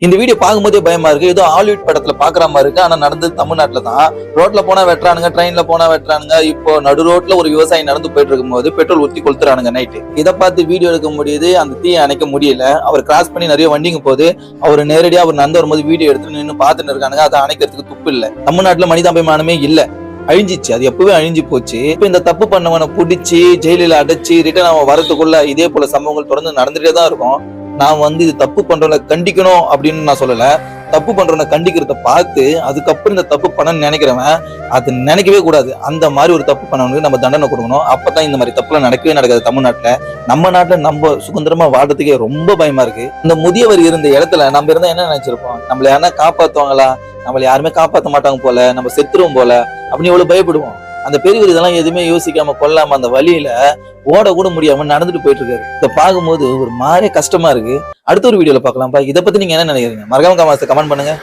இந்த வீடியோ பார்க்கும்போதே பயமா இருக்கு. ஏதோ ஹாலிவுட் படத்துல பாக்குற மாதிரி இருக்கு. ஆனா நடந்தது தமிழ்நாட்டுல தான். ரோட்ல போனா வெட்டுறானுங்க, ட்ரெயின்ல போனா வெட்டுறானுங்க. இப்போ நடு ரோட்ல ஒரு விவசாயி நடந்து போயிட்டு இருக்கும்போது பெட்ரோல் ஊத்தி கொளுத்துறானுங்க நைட்டு. இதை பார்த்து வீடியோ எடுக்க முடியுது. அந்த தீயை அணைக்க முடியல. அவர் கிராஸ் பண்ணி நிறைய வண்டிங்க போது அவர் நேரடியா அவர் நடந்து வரும்போது வீடியோ எடுத்து நின்று பார்த்துட்டு இருக்கானுங்க. அதை அணைக்கிறதுக்கு துப்பு இல்ல. தமிழ்நாட்டுல மனிதாபிமானமே இல்ல, அழிஞ்சிச்சு. அது எப்பவே அழிஞ்சு போச்சு. இப்ப இந்த தப்பு பண்ணவனை பிடிச்சி ஜெயிலில் அடைச்சி ரிட்டர்ன் அவன் வரதுக்குள்ள இதே போல சம்பவங்கள் தொடர்ந்து நடந்துட்டே தான் இருக்கும். நான் இது தப்பு பண்றவனை கண்டிக்கணும் அப்படின்னு நான் சொல்லல. தப்பு பண்றவனை கண்டிக்கிறத பார்த்து அதுக்கப்புறம் இந்த தப்பு பண்ணணும்னு நினைக்கிறவன் அது நினைக்கவே கூடாது. அந்த மாதிரி ஒரு தப்பு பண்ணவனுக்கு நம்ம தண்டனை கொடுக்கணும். அப்பதான் இந்த மாதிரி தப்புலாம் நடக்கவே நடக்காது தமிழ்நாட்டுல. நம்ம நாட்டுல நம்ம சுதந்திரமா வாழ்றதுக்கே ரொம்ப பயமா இருக்கு. இந்த முதியவர் இருந்த இடத்துல நம்ம இருந்தா என்ன நினைச்சிருப்போம்? நம்மள யாருன்னா காப்பாத்துவாங்களா? நம்மள யாருமே காப்பாற்ற மாட்டாங்க போல, நம்ம செத்துருவோம் போல அப்படின்னு எவ்வளவு பயப்படுவோம். அந்த பெரியவர் இதெல்லாம் எதுவுமே யோசிக்காம கொள்ளாம அந்த வழியில ஓட கூட முடியாம நடந்துட்டு போயிட்டு இருக்காரு. இதை பார்க்கும்போது ஒரு மாதிரி கஷ்டமா இருக்கு. அடுத்த ஒரு வீடியோல பார்க்கலாம்ப்பா. இதை பத்தி நீங்க என்ன நினைக்கிறீங்க? மறக்காம கமெண்ட் பண்ணுங்க.